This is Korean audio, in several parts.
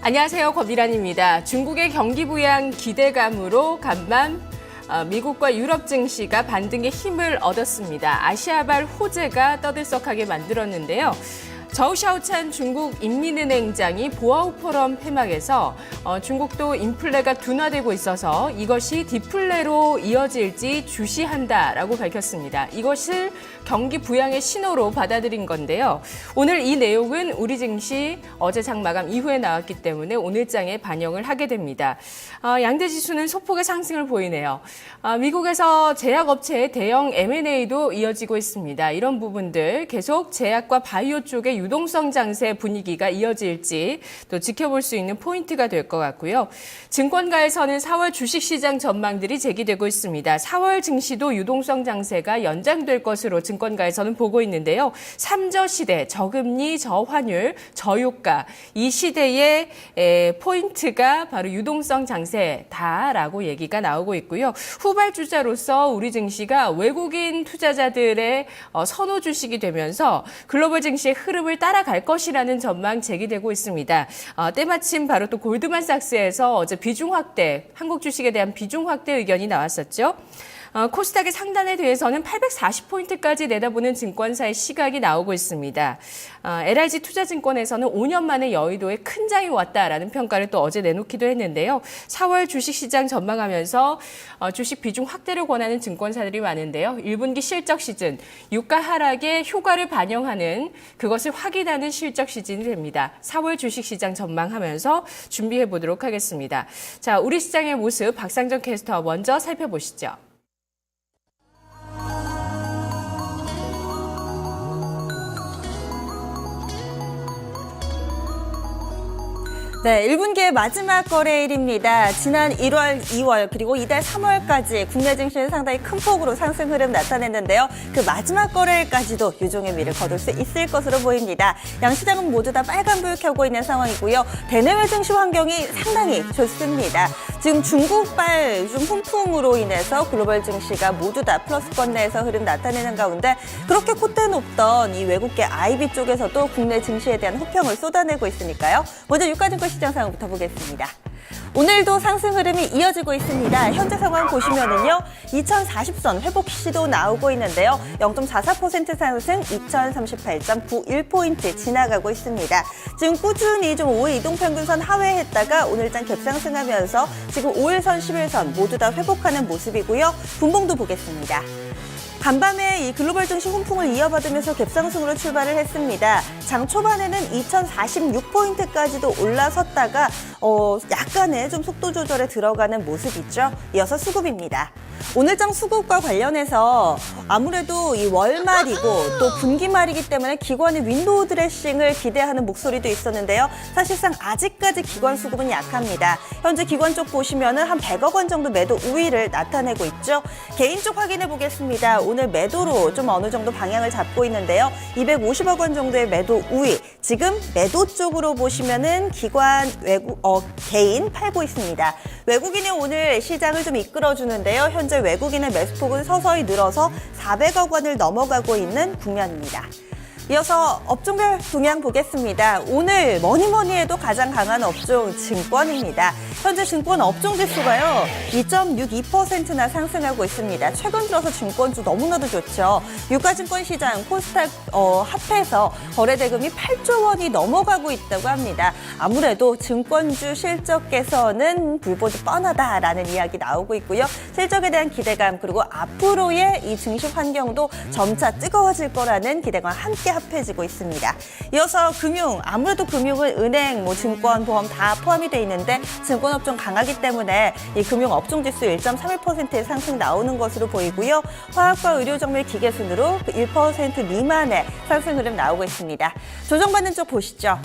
안녕하세요. 권미란입니다. 중국의 경기 부양 기대감으로 간밤 미국과 유럽 증시가 반등의 힘을 얻었습니다. 아시아발 호재가 떠들썩하게 만들었는데요. 저우샤오찬 중국 인민은행장이 보아우 포럼 폐막에서 중국도 인플레가 둔화되고 있어서 이것이 디플레로 이어질지 주시한다라고 밝혔습니다. 이것을 경기 부양의 신호로 받아들인 건데요. 오늘 이 내용은 우리 증시 어제 장 마감 이후에 나왔기 때문에 오늘장에 반영을 하게 됩니다. 양대 지수는 소폭의 상승을 보이네요. 미국에서 제약업체의 대형 M&A도 이어지고 있습니다. 이런 부분들 계속 제약과 바이오 쪽의 유동성 장세 분위기가 이어질지 또 지켜볼 수 있는 포인트가 될 것 같고요. 증권가에서는 4월 주식시장 전망들이 제기되고 있습니다. 4월 증시도 유동성 장세가 연장될 것으로 증권가에서는 보고 있는데요. 3저 시대, 저금리, 저환율, 저유가 이 시대의 포인트가 바로 유동성 장세다라고 얘기가 나오고 있고요. 후발주자로서 우리 증시가 외국인 투자자들의 선호 주식이 되면서 글로벌 증시의 흐름을 따라갈 것이라는 전망 제기되고 있습니다. 때마침 바로 또 골드만삭스에서 어제 비중 확대, 한국 주식에 대한 비중 확대 의견이 나왔었죠. 코스닥의 상단에 대해서는 840포인트까지 내다보는 증권사의 시각이 나오고 있습니다. LIG 투자증권에서는 5년 만에 여의도에 큰 장이 왔다라는 평가를 또 어제 내놓기도 했는데요. 4월 주식시장 전망하면서 주식 비중 확대를 권하는 증권사들이 많은데요. 1분기 실적 시즌, 유가 하락의 효과를 반영하는 그것을 확인하는 실적 시즌이 됩니다. 4월 주식시장 전망하면서 준비해 보도록 하겠습니다. 자, 우리 시장의 모습 박상정 캐스터와 먼저 살펴보시죠. 네, 1분기의 마지막 거래일입니다. 지난 1월, 2월 그리고 이달 3월까지 국내 증시는 상당히 큰 폭으로 상승 흐름 나타냈는데요. 그 마지막 거래일까지도 유종의 미를 거둘 수 있을 것으로 보입니다. 양시장은 모두 다 빨간불 켜고 있는 상황이고요. 대내외 증시 환경이 상당히 좋습니다. 지금 중국발 좀 훈풍으로 인해서 글로벌 증시가 모두 다 플러스권 내에서 흐름 나타내는 가운데 그렇게 콧대 높던 이 외국계 IB 쪽에서도 국내 증시에 대한 호평을 쏟아내고 있으니까요. 먼저 유가증권 시장 상황부터 보겠습니다. 오늘도 상승 흐름이 이어지고 있습니다. 현재 상황 보시면은요, 2040선 회복 시도 나오고 있는데요. 0.44% 상승 2038.91포인트 지나가고 있습니다. 지금 꾸준히 좀 5일 이동평균선 하회했다가 오늘장 갭상승하면서 지금 5일선, 11선 모두 다 회복하는 모습이고요. 분봉도 보겠습니다. 간밤에 이 글로벌 증시 훈풍을 이어받으면서 갭상승으로 출발을 했습니다. 장 초반에는 2046포인트까지도 올라섰다가 약간의 좀 속도 조절에 들어가는 모습이죠. 이어서 수급입니다. 오늘장 수급과 관련해서 아무래도 이 월말이고 또 분기말이기 때문에 기관의 윈도우 드레싱을 기대하는 목소리도 있었는데요. 사실상 아직까지 기관 수급은 약합니다. 현재 기관 쪽 보시면은 한 100억 원 정도 매도 우위를 나타내고 있죠. 개인 쪽 확인해 보겠습니다. 오늘 매도로 좀 어느 정도 방향을 잡고 있는데요. 250억 원 정도의 매도 우위. 지금 매도 쪽으로 보시면은 기관 개인 팔고 있습니다. 외국인이 오늘 시장을 좀 이끌어주는데요. 현재 외국인의 매수폭은 서서히 늘어서 400억 원을 넘어가고 있는 국면입니다. 이어서 업종별 동향 보겠습니다. 오늘 뭐니 해도 가장 강한 업종 증권입니다. 현재 증권 업종 지수가요 2.62%나 상승하고 있습니다. 최근 들어서 증권주 너무나도 좋죠. 유가증권 시장 코스닥 합해서 거래대금이 8조 원이 넘어가고 있다고 합니다. 아무래도 증권주 실적 개선은 불보듯 뻔하다라는 이야기 나오고 있고요. 실적에 대한 기대감 그리고 앞으로의 이 증시 환경도 점차 뜨거워질 거라는 기대감과 함께 합해지고 있습니다. 이어서 금융, 아무래도 금융은 은행, 증권, 보험 다 포함이 돼 있는데 증권업종 강하기 때문에 이 금융업종지수 1.31%의 상승 나오는 것으로 보이고요. 화학과 의료정밀 기계 순으로 1% 미만의 상승 흐름 나오고 있습니다. 조정받는 쪽 보시죠.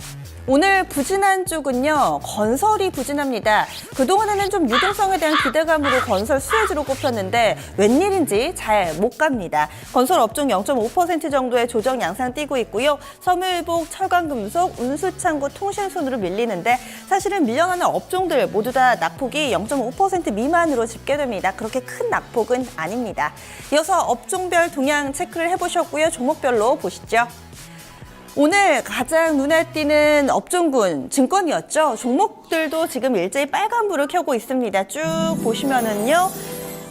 오늘 부진한 쪽은요, 건설이 부진합니다. 그동안에는 좀 유동성에 대한 기대감으로 건설 수혜주로 꼽혔는데 웬일인지 잘 못 갑니다. 건설 업종 0.5% 정도의 조정 양상 띄고 있고요. 섬유유복, 철강금속, 운수창고, 통신순으로 밀리는데 사실은 밀려나는 업종들 모두 다 낙폭이 0.5% 미만으로 집계됩니다. 그렇게 큰 낙폭은 아닙니다. 이어서 업종별 동향 체크를 해보셨고요. 종목별로 보시죠. 오늘 가장 눈에 띄는 업종군 증권이었죠. 종목들도 지금 일제히 빨간불을 켜고 있습니다. 쭉 보시면은요.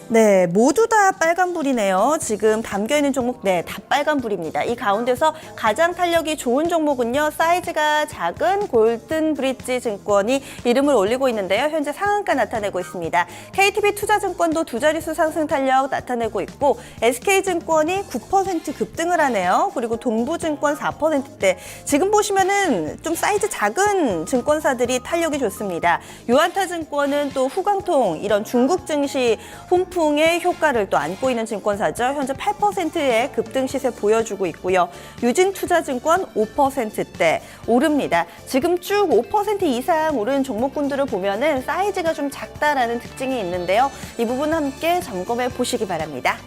네, 모두 다 빨간불이네요. 지금 담겨있는 종목, 네, 다 빨간불입니다. 이 가운데서 가장 탄력이 좋은 종목은요, 사이즈가 작은 골든브릿지 증권이 이름을 올리고 있는데요. 현재 상한가 나타내고 있습니다. KTB 투자증권도 두 자릿수 상승 탄력 나타내고 있고, SK증권이 9% 급등을 하네요. 그리고 동부증권 4%대. 지금 보시면은 좀 사이즈 작은 증권사들이 탄력이 좋습니다. 유안타증권은 또 후광통, 이런 중국 증시 훈풍의 효과를 또 안고 있는 증권사죠. 현재 8%의 급등 시세 보여주고 있고요. 유진투자증권 5%대 오릅니다. 지금 쭉 5% 이상 오른 종목군들을 보면은 사이즈가 좀 작다라는 특징이 있는데요. 이 부분 함께 점검해 보시기 바랍니다.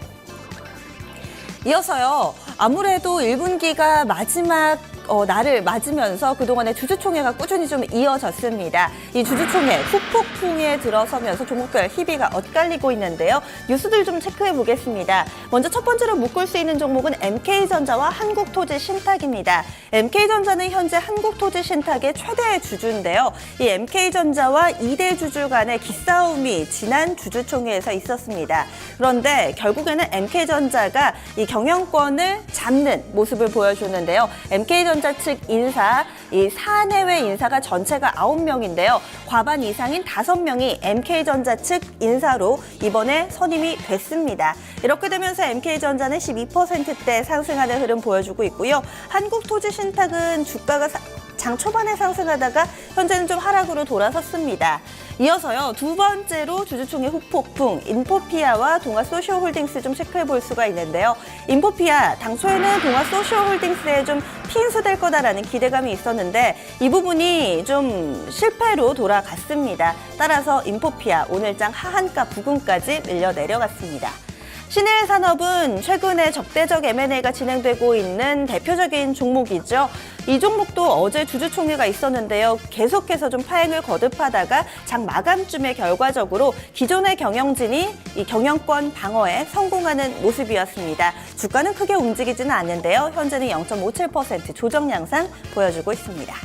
이어서요. 아무래도 1분기가 마지막 날을 맞으면서 그동안의 주주총회가 꾸준히 좀 이어졌습니다. 이 주주총회 후폭풍에 들어서면서 종목별 희비가 엇갈리고 있는데요. 뉴스들 좀 체크해 보겠습니다. 먼저 첫 번째로 묶을 수 있는 종목은 MK전자와 한국토지신탁입니다. MK전자는 현재 한국토지신탁의 최대 주주인데요. 이 MK전자와 2대 주주 간의 기싸움이 지난 주주총회에서 있었습니다. 그런데 결국에는 MK전자가 이 경영권을 잡는 모습을 보여줬는데요. MK전자 측 인사, 이 사내외 인사가 전체가 9명인데요. 과반 이상인 5명이 MK전자 측 인사로 이번에 선임이 됐습니다. 이렇게 되면서 MK전자는 12%대 상승하는 흐름 보여주고 있고요. 한국토지신탁은 주가가 장 초반에 상승하다가 현재는 좀 하락으로 돌아섰습니다. 이어서요, 두 번째로 주주총회 후폭풍, 인포피아와 동아소시오홀딩스 좀 체크해 볼 수가 있는데요. 인포피아, 당초에는 동아소시오홀딩스에 좀 피인수될 거다라는 기대감이 있었는데 이 부분이 좀 실패로 돌아갔습니다. 따라서 인포피아 오늘장 하한가 부근까지 밀려 내려갔습니다. 신일산업은 최근에 적대적 M&A가 진행되고 있는 대표적인 종목이죠. 이 종목도 어제 주주총회가 있었는데요. 계속해서 좀 파행을 거듭하다가 장 마감쯤에 결과적으로 기존의 경영진이 이 경영권 방어에 성공하는 모습이었습니다. 주가는 크게 움직이지는 않는데요. 현재는 0.57% 조정 양상 보여주고 있습니다.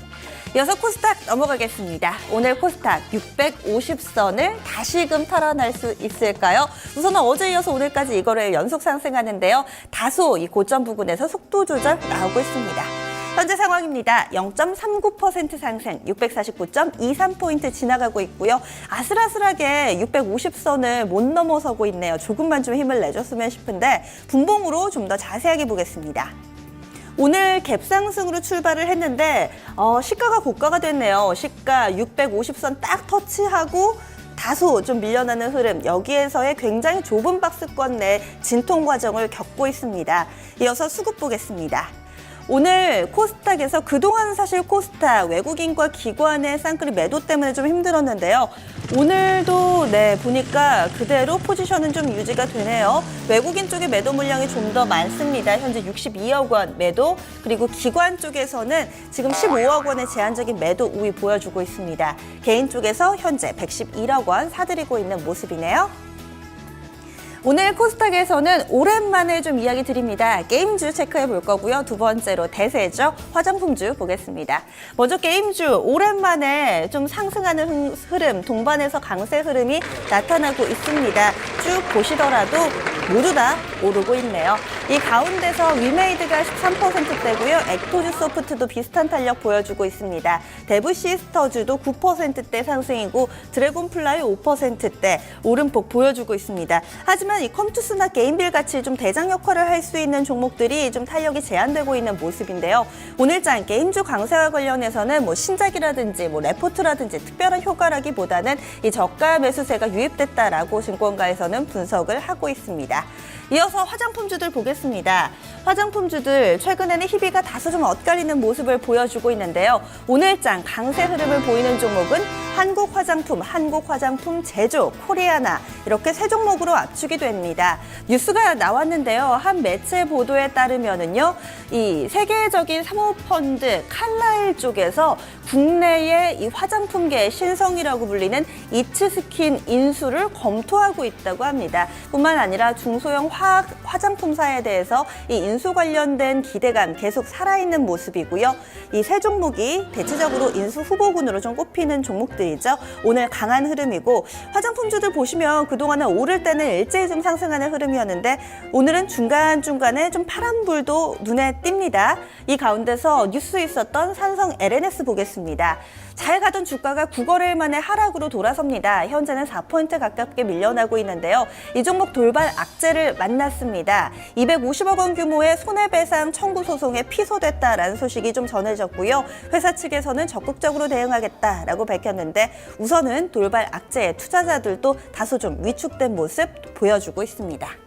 이어서 코스닥 넘어가겠습니다. 오늘 코스닥 650선을 다시금 탈환할 수 있을까요? 우선은 어제 이어서 오늘까지 이거를 연속 상승하는데요. 다소 이 고점 부근에서 속도 조절 나오고 있습니다. 현재 상황입니다. 0.39% 상승, 649.23포인트 지나가고 있고요. 아슬아슬하게 650선을 못 넘어서고 있네요. 조금만 좀 힘을 내줬으면 싶은데 분봉으로 좀 더 자세하게 보겠습니다. 오늘 갭상승으로 출발을 했는데 시가가 고가가 됐네요. 시가 650선 딱 터치하고 다소 좀 밀려나는 흐름, 여기에서의 굉장히 좁은 박스권 내 진통 과정을 겪고 있습니다. 이어서 수급 보겠습니다. 오늘 코스닥에서 그동안 사실 코스닥 외국인과 기관의 쌍끌이 매도 때문에 좀 힘들었는데요. 오늘도 보니까 그대로 포지션은 좀 유지가 되네요. 외국인 쪽의 매도 물량이 좀 더 많습니다. 현재 62억 원 매도, 그리고 기관 쪽에서는 지금 15억 원의 제한적인 매도 우위 보여주고 있습니다. 개인 쪽에서 현재 111억 원 사들이고 있는 모습이네요. 오늘 코스닥에서는 오랜만에 좀 이야기 드립니다. 게임주 체크해 볼 거고요. 두 번째로 대세죠. 화장품주 보겠습니다. 먼저 게임주 오랜만에 좀 상승하는 흐름, 동반해서 강세 흐름이 나타나고 있습니다. 쭉 보시더라도 모두 다 오르고 있네요. 이 가운데서 위메이드가 13%대고요. 액토즈 소프트도 비슷한 탄력 보여주고 있습니다. 데브시스터즈도 9%대 상승이고 드래곤플라이 5%대 오름폭 보여주고 있습니다. 하지만 이 컴투스나 게임빌 같이 좀 대장 역할을 할 수 있는 종목들이 좀 탄력이 제한되고 있는 모습인데요. 오늘장 게임주 강세와 관련해서는 신작이라든지 레포트라든지 특별한 효과라기보다는 이 저가 매수세가 유입됐다라고 증권가에서는 분석을 하고 있습니다. 이어서 화장품주들 보겠습니다. 화장품주들 최근에는 희비가 다소 좀 엇갈리는 모습을 보여주고 있는데요. 오늘장 강세 흐름을 보이는 종목은 한국화장품 제조, 코리아나 이렇게 세 종목으로 압축이 됩니다. 뉴스가 나왔는데요. 한 매체 보도에 따르면은요, 이 세계적인 사모펀드 칼라일 쪽에서 국내의 이 화장품계의 신성이라고 불리는 이츠스킨 인수를 검토하고 있다고 합니다. 뿐만 아니라 중소형 화장품사에 대해서 이 인수 관련된 기대감 계속 살아있는 모습이고요. 이 세 종목이 대체적으로 인수 후보군으로 좀 꼽히는 종목들이죠. 오늘 강한 흐름이고 화장품주들 보시면 그동안은 오를 때는 일제히 좀 상승하는 흐름이었는데 오늘은 중간중간에 좀 파란불도 눈에 띕니다. 이 가운데서 뉴스 있었던 삼성 LNS 보겠습니다. 잘 가던 주가가 9거래일 만에 하락으로 돌아섭니다. 현재는 4포인트 가깝게 밀려나고 있는데요. 이 종목 돌발 악재를 만났습니다. 250억 원 규모의 손해배상 청구 소송에 피소됐다라는 소식이 좀 전해졌고요. 회사 측에서는 적극적으로 대응하겠다라고 밝혔는데 우선은 돌발 악재에 투자자들도 다소 좀 위축된 모습 보여주고 있습니다.